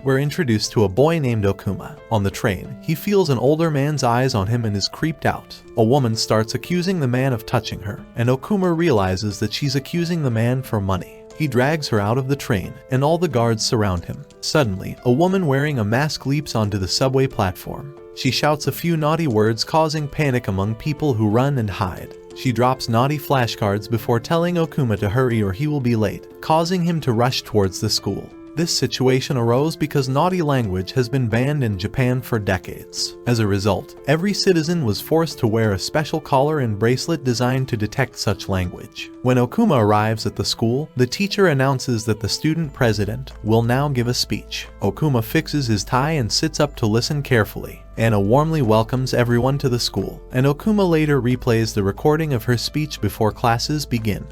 We're introduced to a boy named Okuma. On the train, he feels an older man's eyes on him and is creeped out. A woman starts accusing the man of touching her, and Okuma realizes that she's accusing the man for money. He drags her out of the train, and all the guards surround him. Suddenly, a woman wearing a mask leaps onto the subway platform. She shouts a few naughty words, causing panic among people who run and hide. She drops naughty flashcards before telling Okuma to hurry or he will be late, causing him to rush towards the school. This situation arose because naughty language has been banned in Japan for decades. As a result, every citizen was forced to wear a special collar and bracelet designed to detect such language. When Okuma arrives at the school, the teacher announces that the student president will now give a speech. Okuma fixes his tie and sits up to listen carefully. Anna warmly welcomes everyone to the school, and Okuma later replays the recording of her speech before classes begin,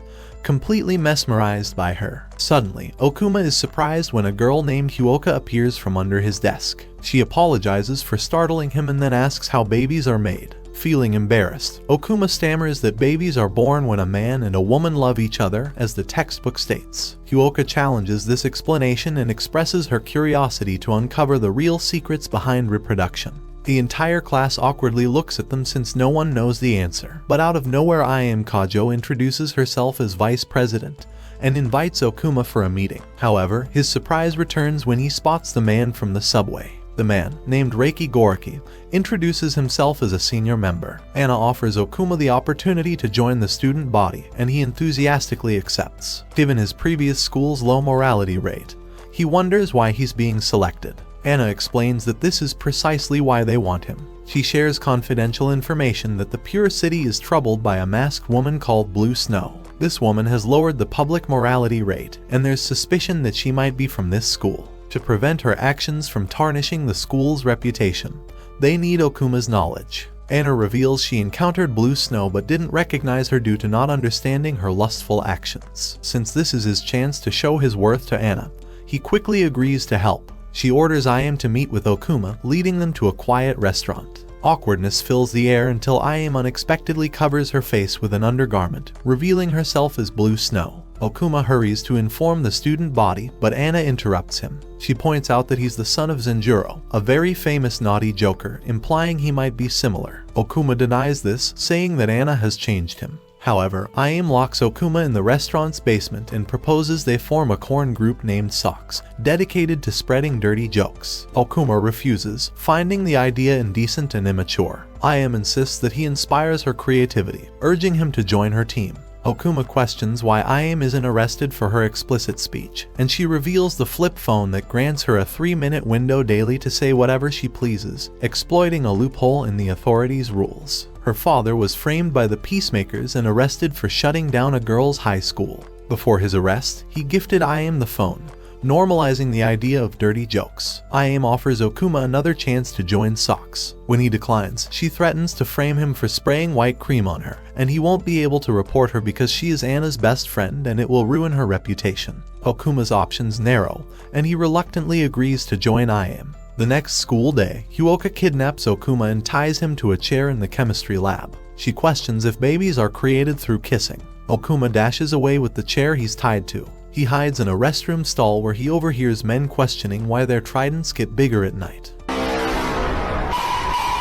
completely mesmerized by her. Suddenly, Okuma is surprised when a girl named Hyoka appears from under his desk. She apologizes for startling him and then asks how babies are made. Feeling embarrassed, Okuma stammers that babies are born when a man and a woman love each other, as the textbook states. Hyoka challenges this explanation and expresses her curiosity to uncover the real secrets behind reproduction. The entire class awkwardly looks at them since no one knows the answer. But out of nowhere, I.M. Kajo introduces herself as vice president and invites Okuma for a meeting. However, his surprise returns when he spots the man from the subway. The man, named Reiki Goriki, introduces himself as a senior member. Anna offers Okuma the opportunity to join the student body, and he enthusiastically accepts. Given his previous school's low morality rate, he wonders why he's being selected. Anna explains that this is precisely why they want him. She shares confidential information that the Pure City is troubled by a masked woman called Blue Snow. This woman has lowered the public morality rate, and there's suspicion that she might be from this school. To prevent her actions from tarnishing the school's reputation, they need Okuma's knowledge. Anna reveals she encountered Blue Snow but didn't recognize her due to not understanding her lustful actions. Since this is his chance to show his worth to Anna, he quickly agrees to help. She orders I.M. to meet with Okuma, leading them to a quiet restaurant. Awkwardness fills the air until I.M. unexpectedly covers her face with an undergarment, revealing herself as Blue Snow. Okuma hurries to inform the student body, but Anna interrupts him. She points out that he's the son of Zenjuro, a very famous naughty joker, implying he might be similar. Okuma denies this, saying that Anna has changed him. However, I.M. locks Okuma in the restaurant's basement and proposes they form a corn group named Socks, dedicated to spreading dirty jokes. Okuma refuses, finding the idea indecent and immature. I.M. insists that he inspires her creativity, urging him to join her team. Okuma questions why I.M. isn't arrested for her explicit speech, and she reveals the flip phone that grants her a 3-minute window daily to say whatever she pleases, exploiting a loophole in the authorities' rules. Her father was framed by the peacemakers and arrested for shutting down a girls' high school. Before his arrest, he gifted I.M. the phone, normalizing the idea of dirty jokes. I.M. offers Okuma another chance to join Socks. When he declines, she threatens to frame him for spraying white cream on her, and he won't be able to report her because she is Anna's best friend and it will ruin her reputation. Okuma's options narrow, and he reluctantly agrees to join I.M. The next school day, Hyoka kidnaps Okuma and ties him to a chair in the chemistry lab. She questions if babies are created through kissing. Okuma dashes away with the chair he's tied to. He hides in a restroom stall where he overhears men questioning why their tridents get bigger at night.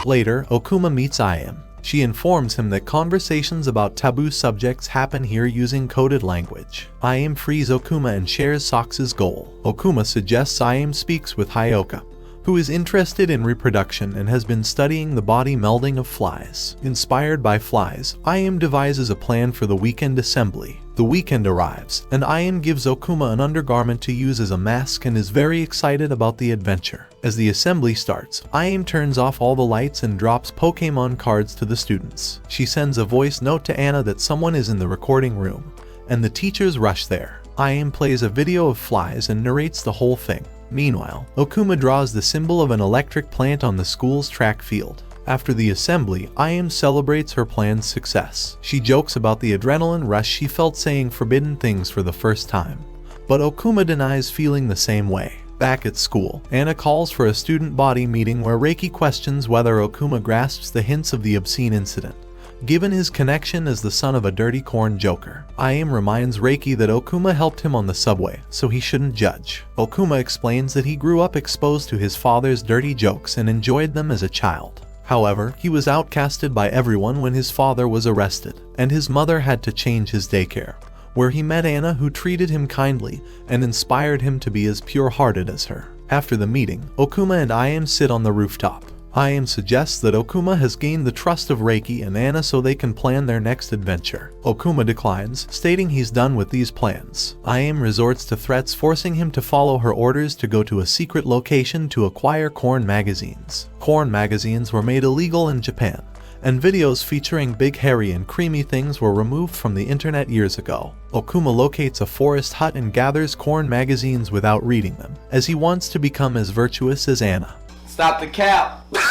Later, Okuma meets I.M. She informs him that conversations about taboo subjects happen here using coded language. I.M. frees Okuma and shares Socks' goal. Okuma suggests I.M. speaks with Hyoka, who is interested in reproduction and has been studying the body melding of flies. Inspired by flies, I.M. devises a plan for the weekend assembly. The weekend arrives, and I.M. gives Okuma an undergarment to use as a mask and is very excited about the adventure. As the assembly starts, I.M. turns off all the lights and drops Pokémon cards to the students. She sends a voice note to Anna that someone is in the recording room, and the teachers rush there. I.M. plays a video of flies and narrates the whole thing. Meanwhile, Okuma draws the symbol of an electric plant on the school's track field. After the assembly, I.M. celebrates her plan's success. She jokes about the adrenaline rush she felt saying forbidden things for the first time, but Okuma denies feeling the same way. Back at school, Anna calls for a student body meeting where Reiki questions whether Okuma grasps the hints of the obscene incident, Given his connection as the son of a dirty corn joker, I.M. reminds Reiki that Okuma helped him on the subway, so he shouldn't judge. Okuma explains that he grew up exposed to his father's dirty jokes and enjoyed them as a child. However, he was outcasted by everyone when his father was arrested, and his mother had to change his daycare, where he met Anna, who treated him kindly and inspired him to be as pure-hearted as her. After the meeting, Okuma and I.M. sit on the rooftop. I.M. suggests that Okuma has gained the trust of Reiki and Anna so they can plan their next adventure. Okuma declines, stating he's done with these plans. I.M. resorts to threats, forcing him to follow her orders to go to a secret location to acquire corn magazines. Corn magazines were made illegal in Japan, and videos featuring big, hairy, and creamy things were removed from the internet years ago. Okuma locates a forest hut and gathers corn magazines without reading them, as he wants to become as virtuous as Anna. Stop the cap! Stop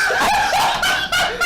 the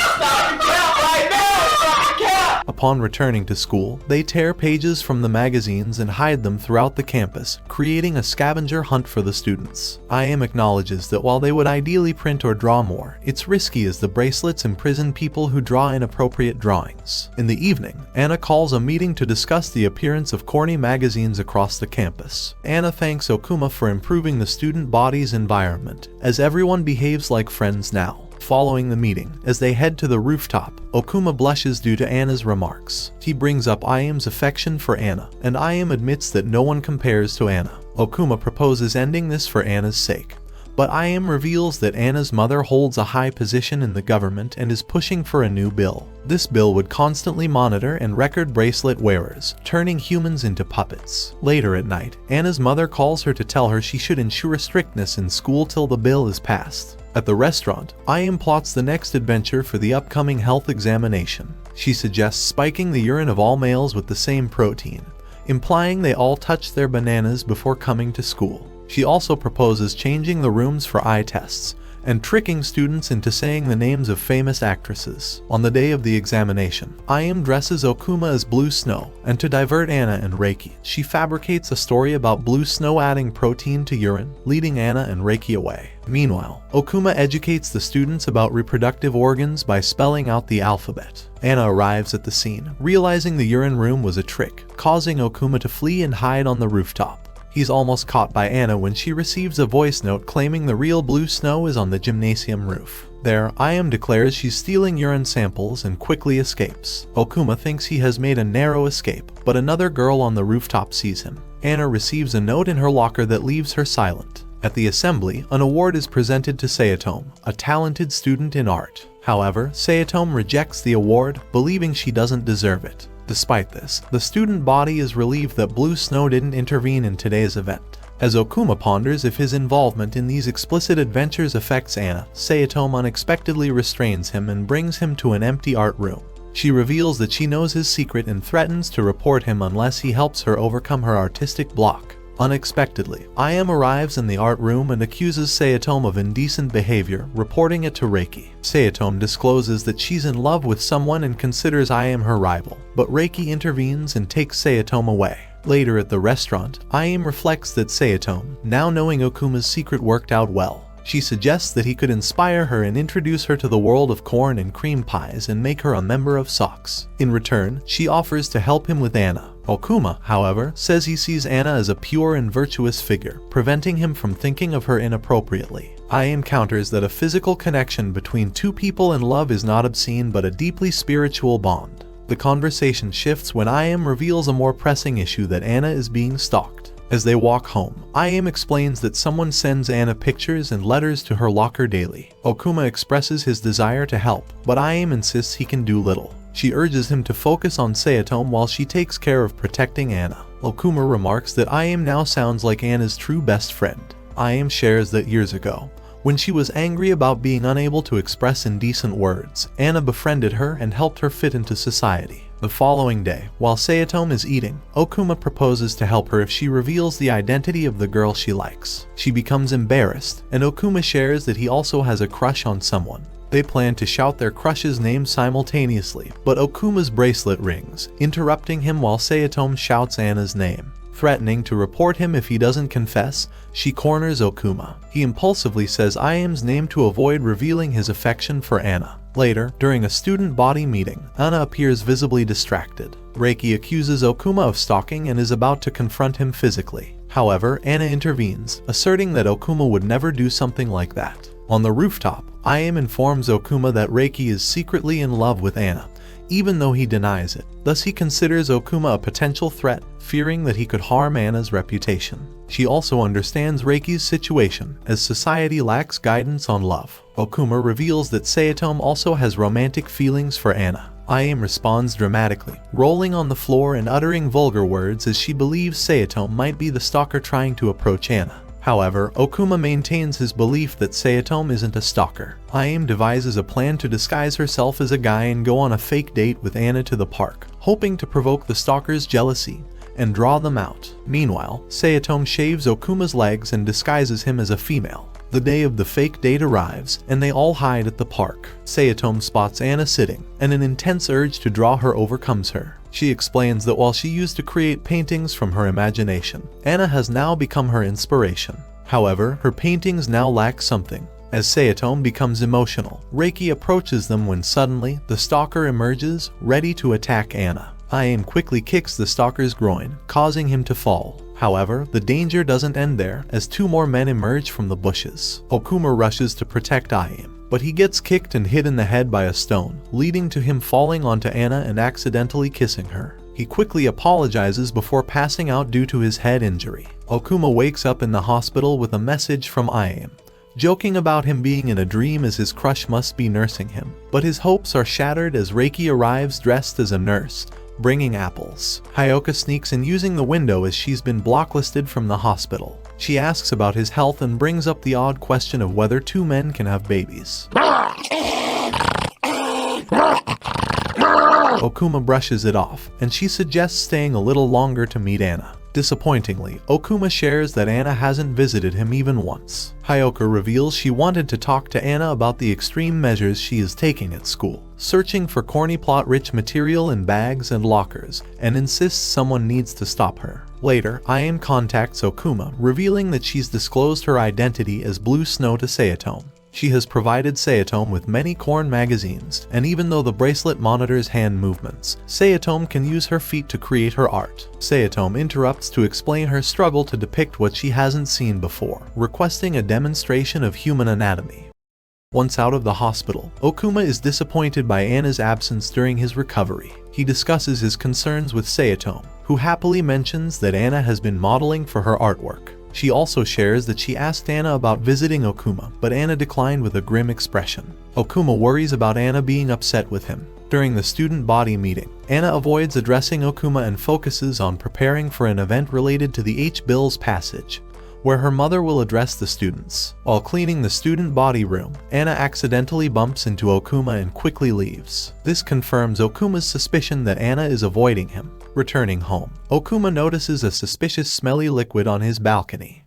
cap right now! Stop the cap! Upon returning to school, they tear pages from the magazines and hide them throughout the campus, creating a scavenger hunt for the students. I.M. acknowledges that while they would ideally print or draw more, it's risky as the bracelets imprison people who draw inappropriate drawings. In the evening, Anna calls a meeting to discuss the appearance of corny magazines across the campus. Anna thanks Okuma for improving the student body's environment, as everyone behaves like friends now. Following the meeting, as they head to the rooftop, Okuma blushes due to Anna's remarks. He brings up I.M.'s affection for Anna, and I.M. admits that no one compares to Anna. Okuma proposes ending this for Anna's sake, but I.M. reveals that Anna's mother holds a high position in the government and is pushing for a new bill. This bill would constantly monitor and record bracelet wearers, turning humans into puppets. Later at night, Anna's mother calls her to tell her she should ensure strictness in school till the bill is passed. At the restaurant, I.M. plots the next adventure for the upcoming health examination. She suggests spiking the urine of all males with the same protein, implying they all touch their bananas before coming to school. She also proposes changing the rooms for eye tests and tricking students into saying the names of famous actresses. On the day of the examination, I.M. dresses Okuma as Blue Snow, and to divert Anna and Reiki, she fabricates a story about Blue Snow adding protein to urine, leading Anna and Reiki away. Meanwhile, Okuma educates the students about reproductive organs by spelling out the alphabet. Anna arrives at the scene, realizing the urine room was a trick, causing Okuma to flee and hide on the rooftop. He's almost caught by Anna when she receives a voice note claiming the real Blue Snow is on the gymnasium roof. There, I.M. declares she's stealing urine samples and quickly escapes. Okuma thinks he has made a narrow escape, but another girl on the rooftop sees him. Anna receives a note in her locker that leaves her silent. At the assembly, an award is presented to Sayotome, a talented student in art. However, Sayotome rejects the award, believing she doesn't deserve it. Despite this, the student body is relieved that Blue Snow didn't intervene in today's event. As Okuma ponders if his involvement in these explicit adventures affects Anna, Sayotome unexpectedly restrains him and brings him to an empty art room. She reveals that she knows his secret and threatens to report him unless he helps her overcome her artistic block. Unexpectedly, I.M. arrives in the art room and accuses Sayotome of indecent behavior, reporting it to Reiki. Sayotome discloses that she's in love with someone and considers I.M. her rival, but Reiki intervenes and takes Sayotome away. Later at the restaurant, I.M. reflects that Sayotome, now knowing Okuma's secret, worked out well. She suggests that he could inspire her and introduce her to the world of corn and cream pies and make her a member of SOX. In return, she offers to help him with Anna. Okuma, however, says he sees Anna as a pure and virtuous figure, preventing him from thinking of her inappropriately. I.M. counters that a physical connection between two people in love is not obscene but a deeply spiritual bond. The conversation shifts when I.M. reveals a more pressing issue, that Anna is being stalked. As they walk home, I.M. explains that someone sends Anna pictures and letters to her locker daily. Okuma expresses his desire to help, but I.M. insists he can do little. She urges him to focus on Sayotome while she takes care of protecting Anna. Okuma remarks that I.M. now sounds like Anna's true best friend. I.M. shares that years ago, when she was angry about being unable to express indecent words, Anna befriended her and helped her fit into society. The following day, while Sayotome is eating, Okuma proposes to help her if she reveals the identity of the girl she likes. She becomes embarrassed, and Okuma shares that he also has a crush on someone. They plan to shout their crush's name simultaneously, but Okuma's bracelet rings, interrupting him while Sayotome shouts Anna's name. Threatening to report him if he doesn't confess, she corners Okuma. He impulsively says I.M.'s name to avoid revealing his affection for Anna. Later, during a student body meeting, Anna appears visibly distracted. Reiki accuses Okuma of stalking and is about to confront him physically. However, Anna intervenes, asserting that Okuma would never do something like that. On the rooftop, I.M. informs Okuma that Reiki is secretly in love with Anna, even though he denies it. Thus he considers Okuma a potential threat, fearing that he could harm Anna's reputation. She also understands Reiki's situation, as society lacks guidance on love. Okuma reveals that Sayatome also has romantic feelings for Anna. I.M. responds dramatically, rolling on the floor and uttering vulgar words as she believes Sayatome might be the stalker trying to approach Anna. However, Okuma maintains his belief that Sayatome isn't a stalker. I.M. devises a plan to disguise herself as a guy and go on a fake date with Anna to the park, hoping to provoke the stalker's jealousy and draw them out. Meanwhile, Sayatome shaves Okuma's legs and disguises him as a female. The day of the fake date arrives, and they all hide at the park. Sayatome spots Anna sitting, and an intense urge to draw her overcomes her. She explains that while she used to create paintings from her imagination, Anna has now become her inspiration. However, her paintings now lack something. As Sayatome becomes emotional, Reiki approaches them when suddenly, the stalker emerges, ready to attack Anna. I.M. quickly kicks the stalker's groin, causing him to fall. However, the danger doesn't end there, as two more men emerge from the bushes. Okuma rushes to protect I.M., but he gets kicked and hit in the head by a stone, leading to him falling onto Anna and accidentally kissing her. He quickly apologizes before passing out due to his head injury. Okuma wakes up in the hospital with a message from I.M., joking about him being in a dream as his crush must be nursing him. But his hopes are shattered as Reiki arrives dressed as a nurse, bringing apples. Hyoka sneaks in using the window as she's been blacklisted from the hospital. She asks about his health and brings up the odd question of whether two men can have babies. Okuma brushes it off, and she suggests staying a little longer to meet Anna. Disappointingly, Okuma shares that Anna hasn't visited him even once. Hyoka reveals she wanted to talk to Anna about the extreme measures she is taking at school, searching for corny plot-rich material in bags and lockers, and insists someone needs to stop her. Later, I.M. contacts Okuma, revealing that she's disclosed her identity as Blue Snow to Sayatome. She has provided Sayatome with many corn magazines, and even though the bracelet monitors hand movements, Sayatome can use her feet to create her art. Sayatome interrupts to explain her struggle to depict what she hasn't seen before, requesting a demonstration of human anatomy. Once out of the hospital, Okuma is disappointed by Anna's absence during his recovery. He discusses his concerns with Sayatome, who happily mentions that Anna has been modeling for her artwork. She also shares that she asked Anna about visiting Okuma, but Anna declined with a grim expression. Okuma worries about Anna being upset with him. During the student body meeting, Anna avoids addressing Okuma and focuses on preparing for an event related to the H-Bills passage, where her mother will address the students. While cleaning the student body room, Anna accidentally bumps into Okuma and quickly leaves. This confirms Okuma's suspicion that Anna is avoiding him. Returning home, Okuma notices a suspicious smelly liquid on his balcony,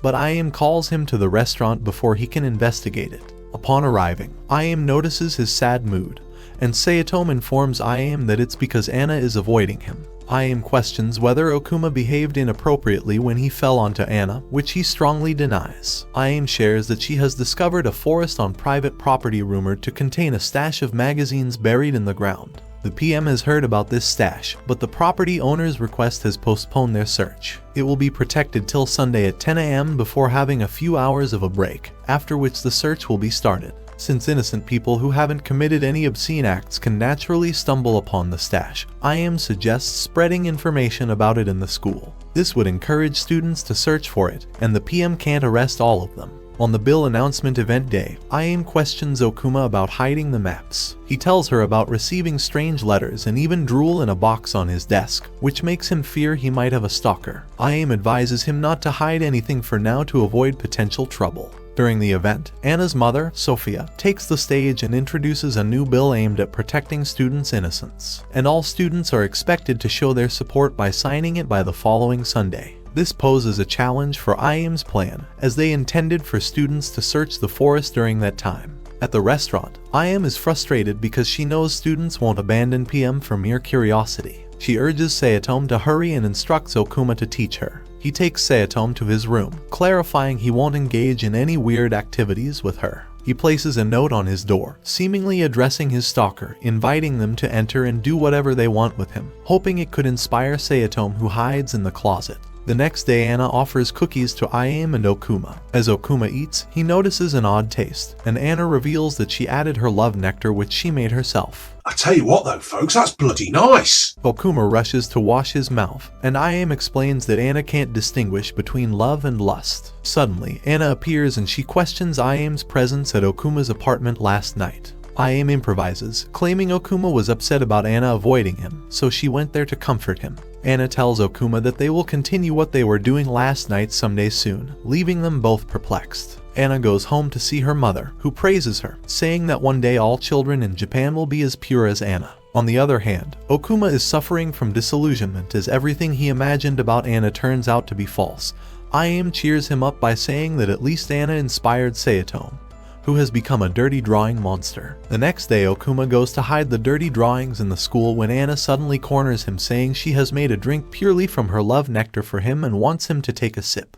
but I.M. calls him to the restaurant before he can investigate it. Upon arriving, I.M. notices his sad mood, and Sayatome informs I.M. that it's because Anna is avoiding him. I.M. questions whether Okuma behaved inappropriately when he fell onto Anna, which he strongly denies. I.M. shares that she has discovered a forest on private property rumored to contain a stash of magazines buried in the ground. The PM has heard about this stash, but the property owner's request has postponed their search. It will be protected till Sunday at 10 a.m. before having a few hours of a break, after which the search will be started. Since innocent people who haven't committed any obscene acts can naturally stumble upon the stash, I.M. suggests spreading information about it in the school. This would encourage students to search for it, and the PM can't arrest all of them. On the bill announcement event day, I.M. questions Okuma about hiding the maps. He tells her about receiving strange letters and even drool in a box on his desk, which makes him fear he might have a stalker. I.M. advises him not to hide anything for now to avoid potential trouble. During the event, Anna's mother, Sophia, takes the stage and introduces a new bill aimed at protecting students' innocence, and all students are expected to show their support by signing it by the following Sunday. This poses a challenge for I.M.'s plan, as they intended for students to search the forest during that time. At the restaurant, I.M. is frustrated because she knows students won't abandon PM for mere curiosity. She urges Sayatome to hurry and instructs Okuma to teach her. He takes Sayatome to his room, clarifying he won't engage in any weird activities with her. He places a note on his door, seemingly addressing his stalker, inviting them to enter and do whatever they want with him, hoping it could inspire Sayatome, who hides in the closet. The next day, Anna offers cookies to Ayame and Okuma. As Okuma eats, he notices an odd taste, and Anna reveals that she added her love nectar, which she made herself. I tell you what though, folks, that's bloody nice. Okuma rushes to wash his mouth, and Ayame explains that Anna can't distinguish between love and lust. Suddenly, Anna appears and she questions Ayame's presence at Okuma's apartment last night. Ayame improvises, claiming Okuma was upset about Anna avoiding him, so she went there to comfort him. Anna tells Okuma that they will continue what they were doing last night someday soon, leaving them both perplexed. Anna goes home to see her mother, who praises her, saying that one day all children in Japan will be as pure as Anna. On the other hand, Okuma is suffering from disillusionment as everything he imagined about Anna turns out to be false. Ayame cheers him up by saying that at least Anna inspired Sayatome, who has become a dirty drawing monster. The next day, Okuma goes to hide the dirty drawings in the school when Anna suddenly corners him, saying she has made a drink purely from her love nectar for him and wants him to take a sip.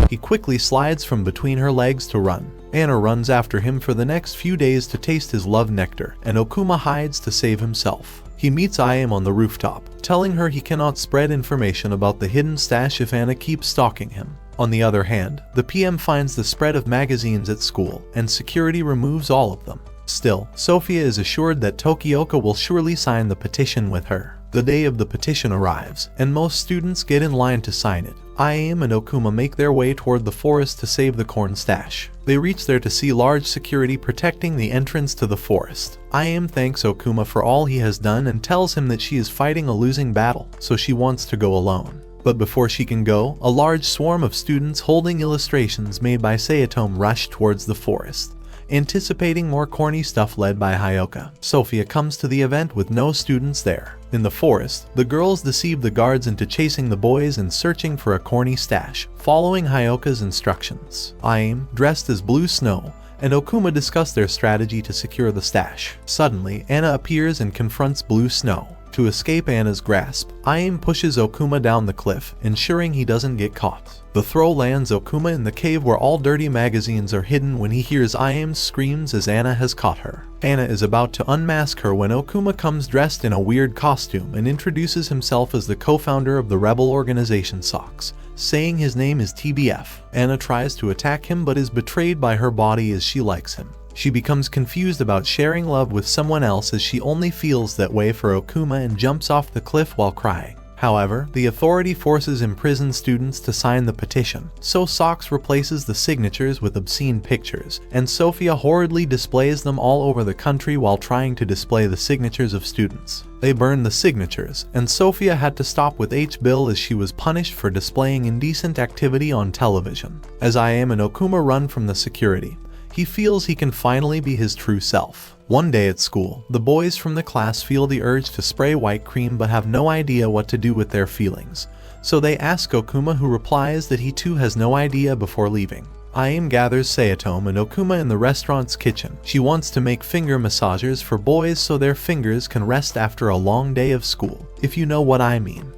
He quickly slides from between her legs to run. Anna runs after him for the next few days to taste his love nectar, and Okuma hides to save himself. He meets Ayame on the rooftop, telling her he cannot spread information about the hidden stash if Anna keeps stalking him. On the other hand, the PM finds the spread of magazines at school, and security removes all of them. Still, Sophia is assured that Tokioka will surely sign the petition with her. The day of the petition arrives, and most students get in line to sign it. Ayame and Okuma make their way toward the forest to save the corn stash. They reach there to see large security protecting the entrance to the forest. Ayame thanks Okuma for all he has done and tells him that she is fighting a losing battle, so she wants to go alone. But before she can go, a large swarm of students holding illustrations made by Sayatome rush towards the forest, anticipating more corny stuff led by Hyoka. Sophia comes to the event with no students there. In the forest, the girls deceive the guards into chasing the boys and searching for a corny stash, following Hyoka's instructions. Ayame, dressed as Blue Snow, and Okuma discuss their strategy to secure the stash. Suddenly, Anna appears and confronts Blue Snow. To escape Anna's grasp, Ayame pushes Okuma down the cliff, ensuring he doesn't get caught. The throw lands Okuma in the cave where all dirty magazines are hidden when he hears Ayame's screams as Anna has caught her. Anna is about to unmask her when Okuma comes dressed in a weird costume and introduces himself as the co-founder of the rebel organization SOX, saying his name is TBF. Anna tries to attack him but is betrayed by her body as she likes him. She becomes confused about sharing love with someone else as she only feels that way for Okuma and jumps off the cliff while crying. However, the authority forces imprisoned students to sign the petition, so SOX replaces the signatures with obscene pictures, and Sophia horridly displays them all over the country while trying to display the signatures of students. They burn the signatures, and Sophia had to stop with H-Bill as she was punished for displaying indecent activity on television. As Ayame and Okuma run from the security, he feels he can finally be his true self. One day at school, the boys from the class feel the urge to spray white cream but have no idea what to do with their feelings. So they ask Okuma, who replies that he too has no idea before leaving. Ayame gathers Sayatome and Okuma in the restaurant's kitchen. She wants to make finger massagers for boys so their fingers can rest after a long day of school, if you know what I mean.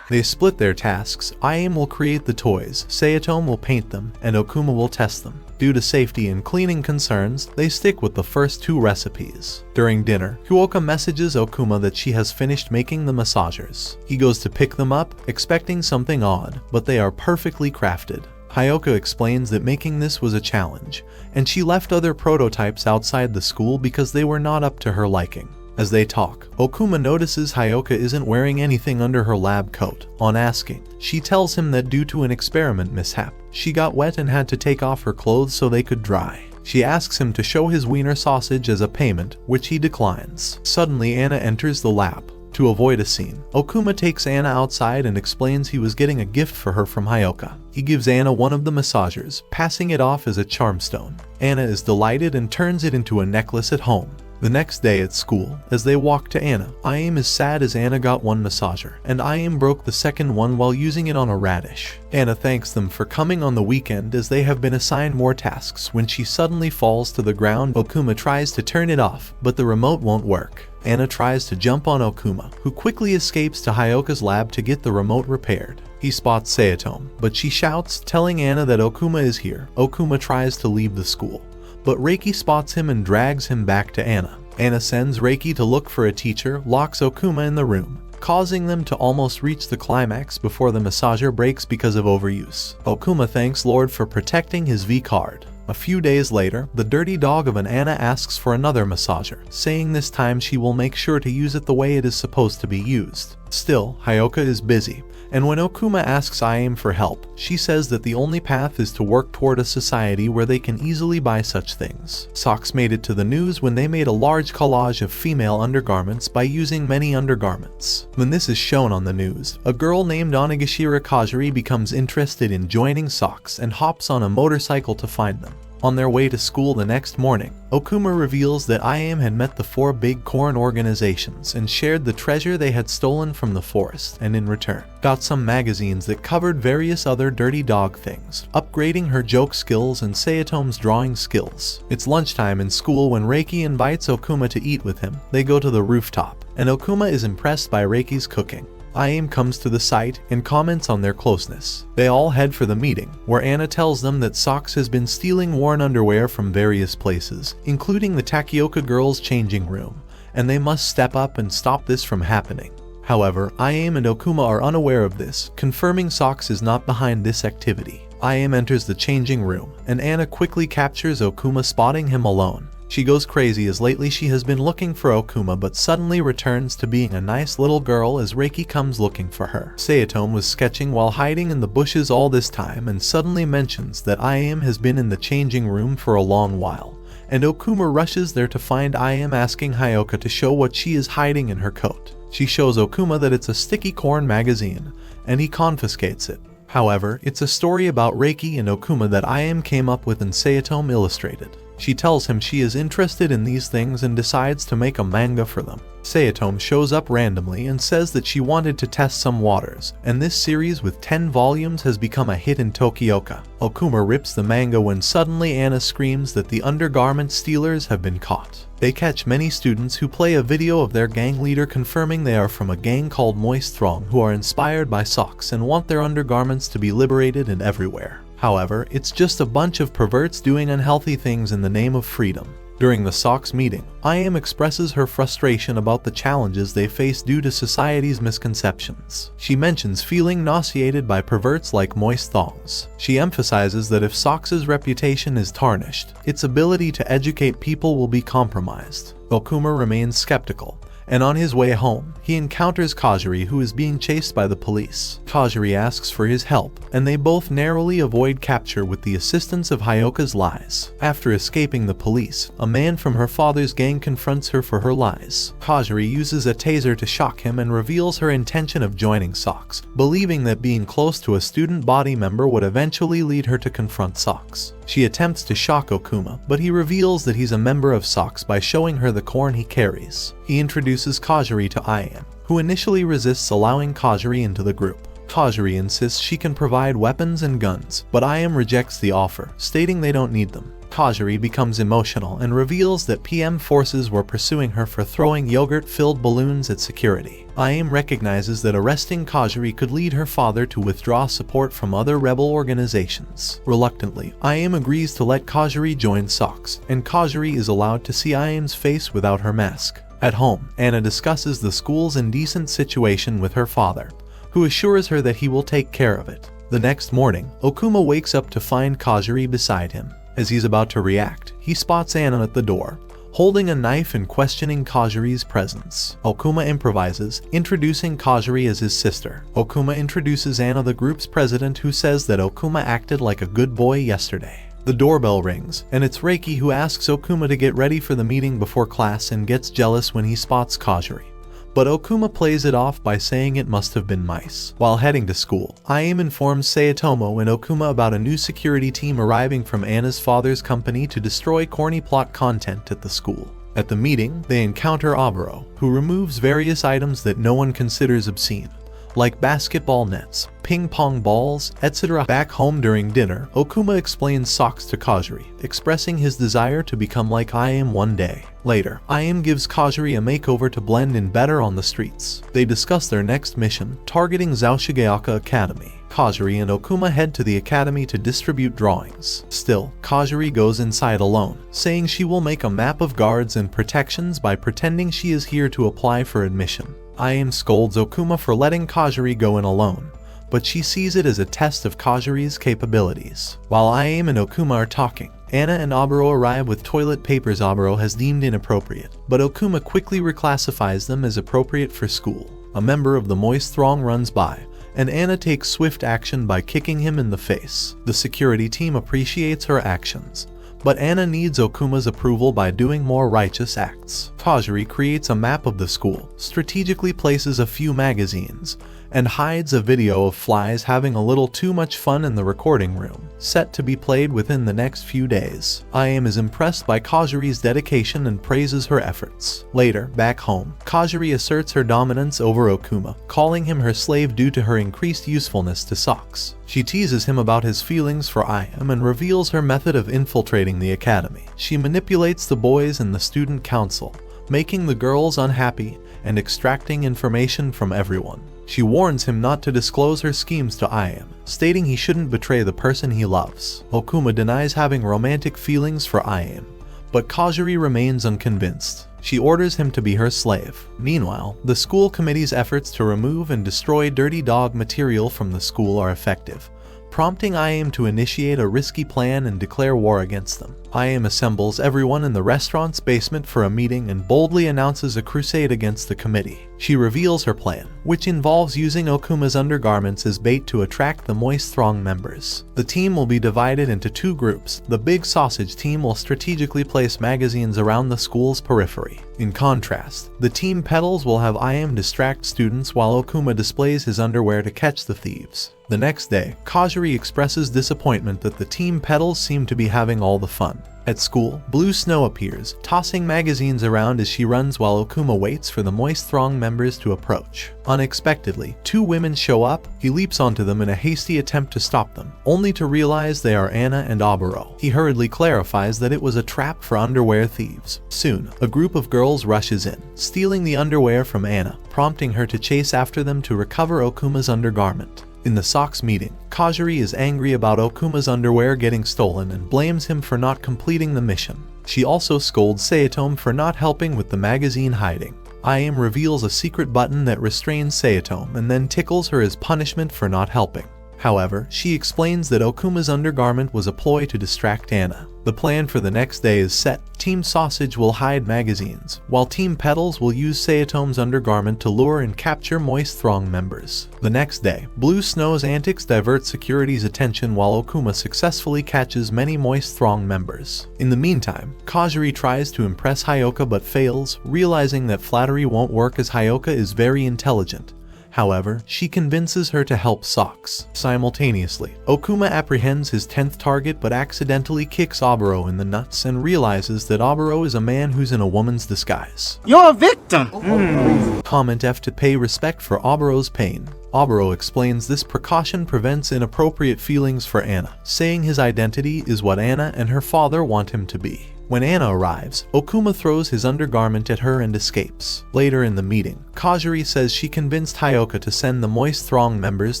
They split their tasks. Ayame will create the toys, Sayatome will paint them, and Okuma will test them. Due to safety and cleaning concerns, they stick with the first two recipes. During dinner, Hyoka messages Okuma that she has finished making the massagers. He goes to pick them up, expecting something odd, but they are perfectly crafted. Hyoka explains that making this was a challenge, and she left other prototypes outside the school because they were not up to her liking. As they talk, Okuma notices Hyoka isn't wearing anything under her lab coat. On asking, she tells him that due to an experiment mishap, she got wet and had to take off her clothes so they could dry. She asks him to show his wiener sausage as a payment, which he declines. Suddenly, Anna enters the lab. To avoid a scene, Okuma takes Anna outside and explains he was getting a gift for her from Hyoka. He gives Anna one of the massagers, passing it off as a charm stone. Anna is delighted and turns it into a necklace at home. The next day at school, as they walk to Anna, Ayame is sad as Anna got one massager, and Ayame broke the second one while using it on a radish. Anna thanks them for coming on the weekend as they have been assigned more tasks when she suddenly falls to the ground. Okuma tries to turn it off, but the remote won't work. Anna tries to jump on Okuma, who quickly escapes to Hyoka's lab to get the remote repaired. He spots Sayatomo, but she shouts, telling Anna that Okuma is here. Okuma tries to leave the school, but Reiki spots him and drags him back to Anna. Anna sends Reiki to look for a teacher, locks Okuma in the room, causing them to almost reach the climax before the massager breaks because of overuse. Okuma thanks Lord for protecting his V card. A few days later, the dirty dog of an Anna asks for another massager, saying this time she will make sure to use it the way it is supposed to be used. Still, Hyoka is busy, and when Okuma asks Ayame for help, she says that the only path is to work toward a society where they can easily buy such things. Socks made it to the news when they made a large collage of female undergarments by using many undergarments. When this is shown on the news, a girl named Onigashira Kajiri becomes interested in joining Socks and hops on a motorcycle to find them. On their way to school the next morning, Okuma reveals that Ayame had met the 4 big corn organizations and shared the treasure they had stolen from the forest, and in return, got some magazines that covered various other dirty dog things, upgrading her joke skills and Sayatomo's drawing skills. It's lunchtime in school when Reiki invites Okuma to eat with him. They go to the rooftop, and Okuma is impressed by Reiki's cooking. Ayame comes to the site and comments on their closeness. They all head for the meeting, where Anna tells them that Socks has been stealing worn underwear from various places, including the Takioka girls' changing room, and they must step up and stop this from happening. However, Ayame and Okuma are unaware of this, confirming Socks is not behind this activity. Ayame enters the changing room, and Anna quickly captures Okuma, spotting him alone. She goes crazy as lately she has been looking for Okuma but suddenly returns to being a nice little girl as Reiki comes looking for her. Sayatomo was sketching while hiding in the bushes all this time and suddenly mentions that Ayame has been in the changing room for a long while, and Okuma rushes there to find Ayame, asking Hyoka to show what she is hiding in her coat. She shows Okuma that it's a sticky corn magazine, and he confiscates it. However, it's a story about Reiki and Okuma that Ayame came up with and Sayatomo illustrated. She tells him she is interested in these things and decides to make a manga for them. Sayatomo shows up randomly and says that she wanted to test some waters, and this series with 10 volumes has become a hit in Tokioka. Okuma rips the manga when suddenly Anna screams that the undergarment stealers have been caught. They catch many students who play a video of their gang leader confirming they are from a gang called Moist Throng, who are inspired by Socks and want their undergarments to be liberated and everywhere. However, it's just a bunch of perverts doing unhealthy things in the name of freedom. During the Socks meeting, Ayame expresses her frustration about the challenges they face due to society's misconceptions. She mentions feeling nauseated by perverts like Moist Thongs. She emphasizes that if Socks' reputation is tarnished, its ability to educate people will be compromised. Okuma remains skeptical, and on his way home, he encounters Kajiri, who is being chased by the police. Kajiri asks for his help, and they both narrowly avoid capture with the assistance of Hyoka's lies. After escaping the police, a man from her father's gang confronts her for her lies. Kajiri uses a taser to shock him and reveals her intention of joining Socks, believing that being close to a student body member would eventually lead her to confront Socks. She attempts to shock Okuma, but he reveals that he's a member of Socks by showing her the corn he carries. He introduces Kajiri to Ayame, who initially resists allowing Kajiri into the group. Kajiri insists she can provide weapons and guns, but Ayame rejects the offer, stating they don't need them. Kajiri becomes emotional and reveals that PM forces were pursuing her for throwing yogurt-filled balloons at security. Ayame recognizes that arresting Kajiri could lead her father to withdraw support from other rebel organizations. Reluctantly, Ayame agrees to let Kajiri join Socks, and Kajiri is allowed to see Ayame's face without her mask. At home, Anna discusses the school's indecent situation with her father, who assures her that he will take care of it. The next morning, Okuma wakes up to find Kajiri beside him. As he's about to react, he spots Anna at the door, holding a knife and questioning Kajiri's presence. Okuma improvises, introducing Kajiri as his sister. Okuma introduces Anna, the group's president, who says that Okuma acted like a good boy yesterday. The doorbell rings, and it's Reiki, who asks Okuma to get ready for the meeting before class and gets jealous when he spots Kajiri. But Okuma plays it off by saying it must have been mice. While heading to school, Ayame informs Sayatomo and Okuma about a new security team arriving from Anna's father's company to destroy corny plot content at the school. At the meeting, they encounter Aburo, who removes various items that no one considers obscene, like basketball nets, ping pong balls, etc. Back home during dinner, Okuma explains socks to Kajiri, expressing his desire to become like I.M. one day. Later, I.M. gives Kajiri a makeover to blend in better on the streets. They discuss their next mission, targeting Zaoshigeaka Academy. Kajiri and Okuma head to the academy to distribute drawings. Still, Kajiri goes inside alone, saying she will make a map of guards and protections by pretending she is here to apply for admission. I.M. scolds Okuma for letting Kajiri go in alone, but she sees it as a test of Kajiri's capabilities. While I.M. and Okuma are talking, Anna and Oboro arrive with toilet papers Oboro has deemed inappropriate, but Okuma quickly reclassifies them as appropriate for school. A member of the Moist Throng runs by, and Anna takes swift action by kicking him in the face. The security team appreciates her actions, but Anna needs Okuma's approval by doing more righteous acts. Kajiri creates a map of the school, strategically places a few magazines, and hides a video of flies having a little too much fun in the recording room, set to be played within the next few days. I.M. is impressed by Kajiri's dedication and praises her efforts. Later, back home, Kajiri asserts her dominance over Okuma, calling him her slave due to her increased usefulness to Socks. She teases him about his feelings for I.M. and reveals her method of infiltrating the academy. She manipulates the boys and the student council, making the girls unhappy and extracting information from everyone. She warns him not to disclose her schemes to I.M., stating he shouldn't betray the person he loves. Okuma denies having romantic feelings for I.M., but Kajiri remains unconvinced. She orders him to be her slave. Meanwhile, the school committee's efforts to remove and destroy Dirty Dog material from the school are effective, prompting I.M. to initiate a risky plan and declare war against them. I.M. assembles everyone in the restaurant's basement for a meeting and boldly announces a crusade against the committee. She reveals her plan, which involves using Okuma's undergarments as bait to attract the Moist Throng members. The team will be divided into two groups. The Big Sausage team will strategically place magazines around the school's periphery. In contrast, the Team Petals will have I.M. distract students while Okuma displays his underwear to catch the thieves. The next day, Kajiri expresses disappointment that the Team Petals seem to be having all the fun. At school, Blue Snow appears, tossing magazines around as she runs while Okuma waits for the Moist Throng members to approach. Unexpectedly, two women show up. He leaps onto them in a hasty attempt to stop them, only to realize they are Anna and Oboro. He hurriedly clarifies that it was a trap for underwear thieves. Soon, a group of girls rushes in, stealing the underwear from Anna, prompting her to chase after them to recover Okuma's undergarment. In the Socks meeting, Kajiri is angry about Okuma's underwear getting stolen and blames him for not completing the mission. She also scolds Sayotome for not helping with the magazine hiding. I.M. reveals a secret button that restrains Sayotome and then tickles her as punishment for not helping. However, she explains that Okuma's undergarment was a ploy to distract Anna. The plan for the next day is set. Team Sausage will hide magazines, while Team Petals will use Sayotome's undergarment to lure and capture Moist Throng members. The next day, Blue Snow's antics divert security's attention while Okuma successfully catches many Moist Throng members. In the meantime, Kajiri tries to impress Hyoka but fails, realizing that flattery won't work as Hyoka is very intelligent. However, she convinces her to help Socks. Simultaneously, Okuma apprehends his 10th target but accidentally kicks Oboro in the nuts and realizes that Oboro is a man who's in a woman's disguise. You're a victim! Comment F to pay respect for Oboro's pain. Oboro explains this precaution prevents inappropriate feelings for Anna, saying his identity is what Anna and her father want him to be. When Anna arrives, Okuma throws his undergarment at her and escapes. Later in the meeting, Kajiri says she convinced Hyoka to send the Moist Throng members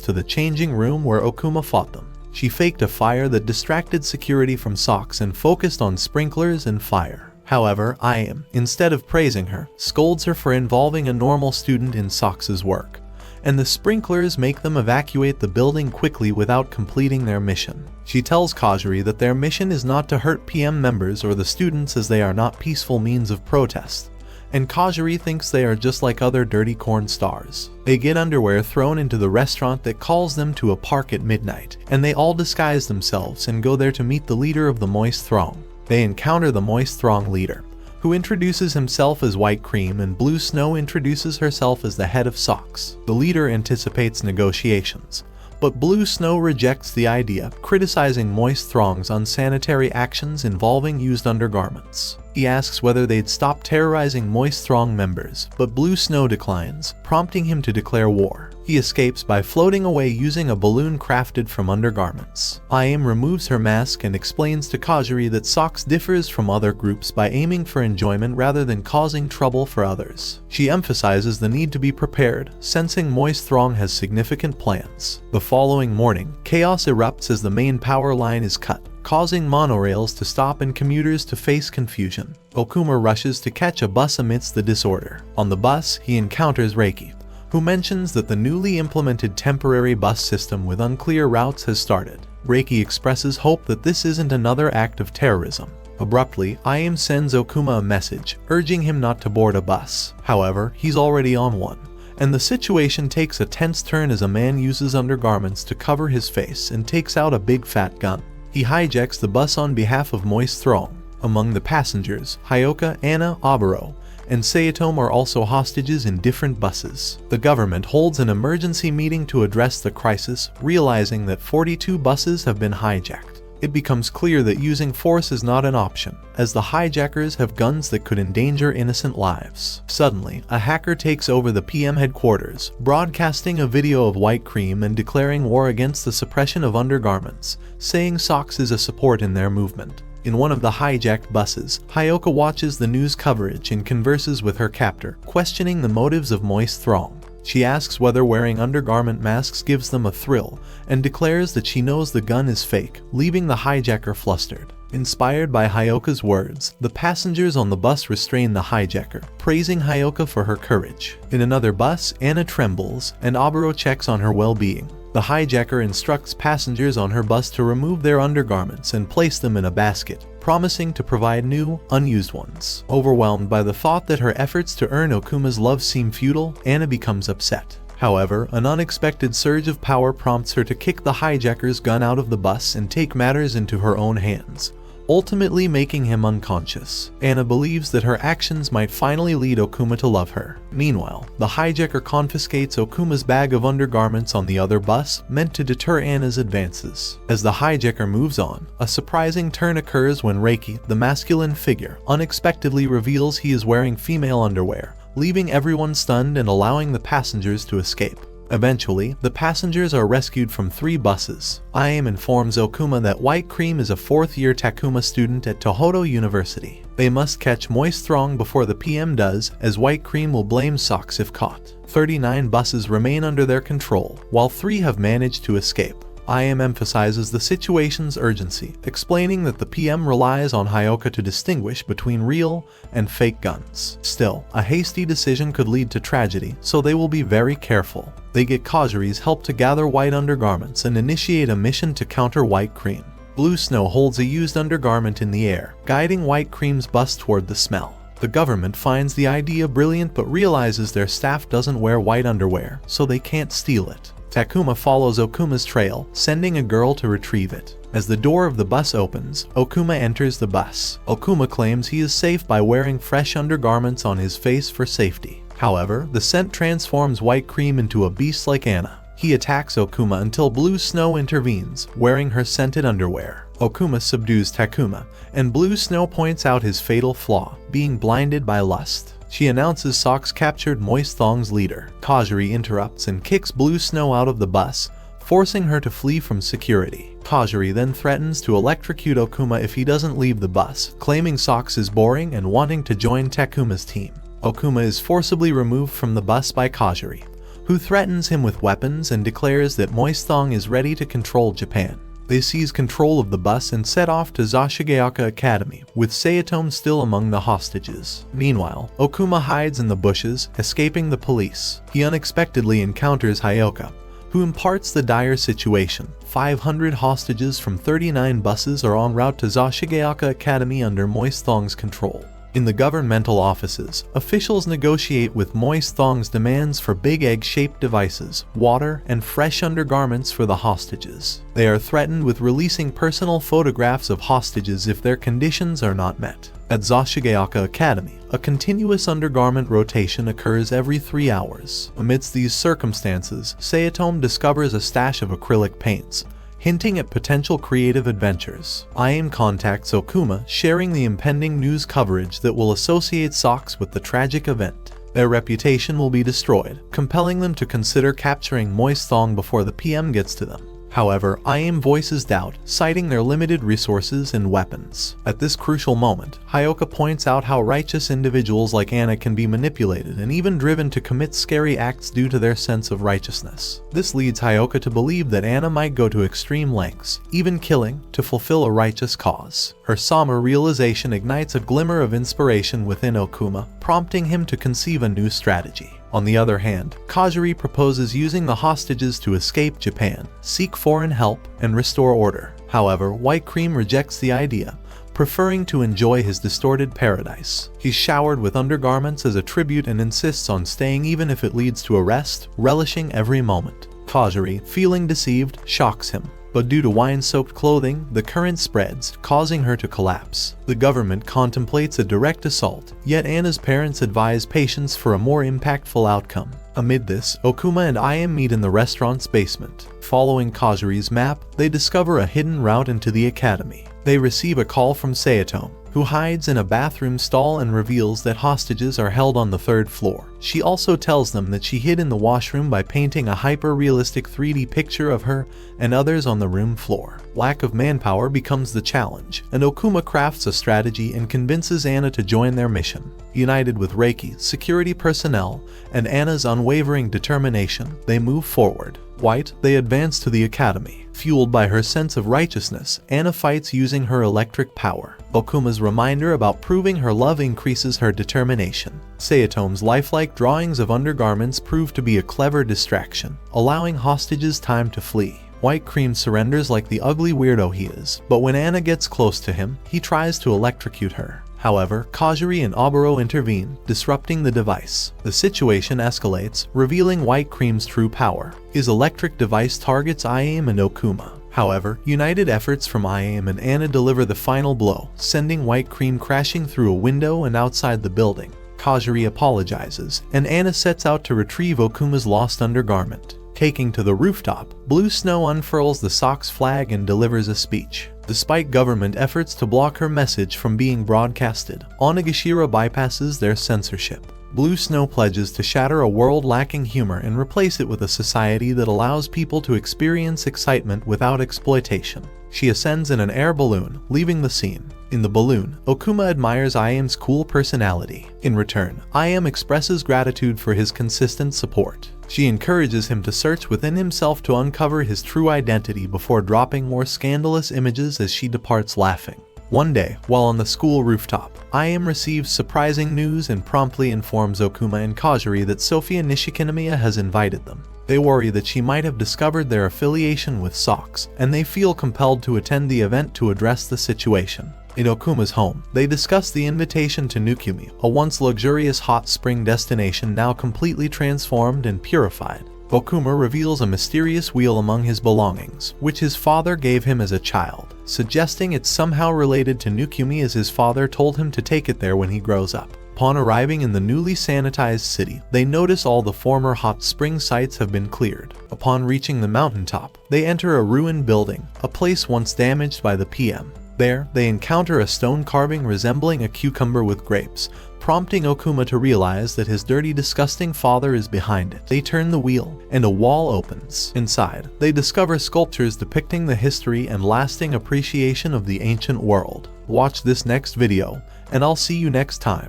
to the changing room where Okuma fought them. She faked a fire that distracted security from Socks and focused on sprinklers and fire. However, I.M., instead of praising her, scolds her for involving a normal student in Socks' work, and the sprinklers make them evacuate the building quickly without completing their mission. She tells Kajiri that their mission is not to hurt PM members or the students as they are not peaceful means of protest, and Kajiri thinks they are just like other dirty corn stars. They get underwear thrown into the restaurant that calls them to a park at midnight, and they all disguise themselves and go there to meet the leader of the Moist Throng. They encounter the Moist Throng leader, who introduces himself as White Cream, and Blue Snow introduces herself as the head of Socks. The leader anticipates negotiations, but Blue Snow rejects the idea, criticizing Moist Throng's unsanitary actions involving used undergarments. He asks whether they'd stop terrorizing Moist Throng members, but Blue Snow declines, prompting him to declare war. He escapes by floating away using a balloon crafted from undergarments. I.M. removes her mask and explains to Kajiri that Socks differs from other groups by aiming for enjoyment rather than causing trouble for others. She emphasizes the need to be prepared, sensing Moist Throng has significant plans. The following morning, chaos erupts as the main power line is cut, causing monorails to stop and commuters to face confusion. Okuma rushes to catch a bus amidst the disorder. On the bus, he encounters Reiki, who mentions that the newly implemented temporary bus system with unclear routes has started. Reiki expresses hope that this isn't another act of terrorism. Abruptly, I.M. sends Okuma a message, urging him not to board a bus. However, he's already on one, and the situation takes a tense turn as a man uses undergarments to cover his face and takes out a big fat gun. He hijacks the bus on behalf of Moist Throng. Among the passengers, Hyoka, Anna, Oboro, and Sayatome are also hostages in different buses. The government holds an emergency meeting to address the crisis, realizing that 42 buses have been hijacked. It becomes clear that using force is not an option, as the hijackers have guns that could endanger innocent lives. Suddenly, a hacker takes over the PM headquarters, broadcasting a video of White Cream and declaring war against the suppression of undergarments, saying Socks is a support in their movement. In one of the hijacked buses, Hyoka watches the news coverage and converses with her captor, questioning the motives of Moist Throng. She asks whether wearing undergarment masks gives them a thrill, and declares that she knows the gun is fake, leaving the hijacker flustered. Inspired by Hyoka's words, the passengers on the bus restrain the hijacker, praising Hyoka for her courage. In another bus, Anna trembles, and Oboro checks on her well-being. The hijacker instructs passengers on her bus to remove their undergarments and place them in a basket, promising to provide new, unused ones. Overwhelmed by the thought that her efforts to earn Okuma's love seem futile, Anna becomes upset. However, an unexpected surge of power prompts her to kick the hijacker's gun out of the bus and take matters into her own hands, ultimately making him unconscious. Anna believes that her actions might finally lead Okuma to love her. Meanwhile, the hijacker confiscates Okuma's bag of undergarments on the other bus, meant to deter Anna's advances. As the hijacker moves on, a surprising turn occurs when Reiki, the masculine figure, unexpectedly reveals he is wearing female underwear, leaving everyone stunned and allowing the passengers to escape. Eventually, the passengers are rescued from 3 buses. I.M. informs Okuma that White Cream is a 4th-year Takuma student at Tohoto University. They must catch Moist Throng before the PM does, as White Cream will blame Socks if caught. 39 buses remain under their control, while 3 have managed to escape. I.M. emphasizes the situation's urgency, explaining that the PM relies on Hyoka to distinguish between real and fake guns. Still, a hasty decision could lead to tragedy, so they will be very careful. They get Kajiri's help to gather white undergarments and initiate a mission to counter White Cream. Blue Snow holds a used undergarment in the air, guiding White Cream's bus toward the smell. The government finds the idea brilliant but realizes their staff doesn't wear white underwear, so they can't steal it. Takuma follows Okuma's trail, sending a girl to retrieve it. As the door of the bus opens, Okuma enters the bus. Okuma claims he is safe by wearing fresh undergarments on his face for safety. However, the scent transforms White Cream into a beast like Anna. He attacks Okuma until Blue Snow intervenes, wearing her scented underwear. Okuma subdues Takuma, and Blue Snow points out his fatal flaw, being blinded by lust. She announces Socks captured Moist Throng's leader. Kajiri interrupts and kicks Blue Snow out of the bus, forcing her to flee from security. Kajiri then threatens to electrocute Okuma if he doesn't leave the bus, claiming Socks is boring and wanting to join Takuma's team. Okuma is forcibly removed from the bus by Kajiri, who threatens him with weapons and declares that Moist Throng is ready to control Japan. They seize control of the bus and set off to Zashigeaka Academy, with Sayatome still among the hostages. Meanwhile, Okuma hides in the bushes, escaping the police. He unexpectedly encounters Hyoka, who imparts the dire situation. 500 hostages from 39 buses are en route to Zashigeaka Academy under Moist Throng's control. In the governmental offices, officials negotiate with Moist Throng's demands for big egg-shaped devices, water, and fresh undergarments for the hostages. They are threatened with releasing personal photographs of hostages if their conditions are not met. At Zashigeaka Academy, a continuous undergarment rotation occurs every 3 hours. Amidst these circumstances, Sayatome discovers a stash of acrylic paints, hinting at potential creative adventures. I.M contacts Okuma, sharing the impending news coverage that will associate Socks with the tragic event. Their reputation will be destroyed, compelling them to consider capturing Moist Thong before the PM gets to them. However, I.M voices doubt, citing their limited resources and weapons. At this crucial moment, Hyoka points out how righteous individuals like Anna can be manipulated and even driven to commit scary acts due to their sense of righteousness. This leads Hyoka to believe that Anna might go to extreme lengths, even killing, to fulfill a righteous cause. Her somber realization ignites a glimmer of inspiration within Okuma, prompting him to conceive a new strategy. On the other hand, Kajiri proposes using the hostages to escape Japan, seek foreign help, and restore order. However, White Cream rejects the idea, preferring to enjoy his distorted paradise. He's showered with undergarments as a tribute and insists on staying even if it leads to arrest, relishing every moment. Kajiri, feeling deceived, shocks him. But due to wine-soaked clothing, the current spreads, causing her to collapse. The government contemplates a direct assault, yet Anna's parents advise patience for a more impactful outcome. Amid this, Okuma and I.M meet in the restaurant's basement. Following Kajiri's map, they discover a hidden route into the academy. They receive a call from Sayatome, who hides in a bathroom stall and reveals that hostages are held on the 3rd floor. She also tells them that she hid in the washroom by painting a hyper-realistic 3D picture of her and others on the room floor. Lack of manpower becomes the challenge, and Okuma crafts a strategy and convinces Anna to join their mission. United with Reiki, security personnel, and Anna's unwavering determination, they move forward. White, they advance to the academy. Fueled by her sense of righteousness, Anna fights using her electric power. Okuma's reminder about proving her love increases her determination. Sayatome's lifelike drawings of undergarments prove to be a clever distraction, allowing hostages time to flee. White Cream surrenders like the ugly weirdo he is, but when Anna gets close to him, he tries to electrocute her. However, Kajiri and Oboro intervene, disrupting the device. The situation escalates, revealing White Cream's true power. His electric device targets I.M and Okuma. However, united efforts from I.M and Anna deliver the final blow, sending White Cream crashing through a window and outside the building. Kajiri apologizes, and Anna sets out to retrieve Okuma's lost undergarment. Taking to the rooftop, Blue Snow unfurls the Sox flag and delivers a speech. Despite government efforts to block her message from being broadcasted, Onigashira bypasses their censorship. Blue Snow pledges to shatter a world lacking humor and replace it with a society that allows people to experience excitement without exploitation. She ascends in an air balloon, leaving the scene. In the balloon, Okuma admires I.M.'s cool personality. In return, I.M. expresses gratitude for his consistent support. She encourages him to search within himself to uncover his true identity before dropping more scandalous images as she departs laughing. One day, while on the school rooftop, I.M. receives surprising news and promptly informs Okuma and Kajiri that Sophia Nishikinomiya has invited them. They worry that she might have discovered their affiliation with Sox, and they feel compelled to attend the event to address the situation. In Okuma's home, they discuss the invitation to Nukumi, a once luxurious hot spring destination now completely transformed and purified. Okuma reveals a mysterious wheel among his belongings, which his father gave him as a child, suggesting it's somehow related to Nukumi as his father told him to take it there when he grows up. Upon arriving in the newly sanitized city, they notice all the former hot spring sites have been cleared. Upon reaching the mountaintop, they enter a ruined building, a place once damaged by the PM. There, they encounter a stone carving resembling a cucumber with grapes, prompting Okuma to realize that his dirty, disgusting father is behind it. They turn the wheel, and a wall opens. Inside, they discover sculptures depicting the history and lasting appreciation of the ancient world. Watch this next video, and I'll see you next time.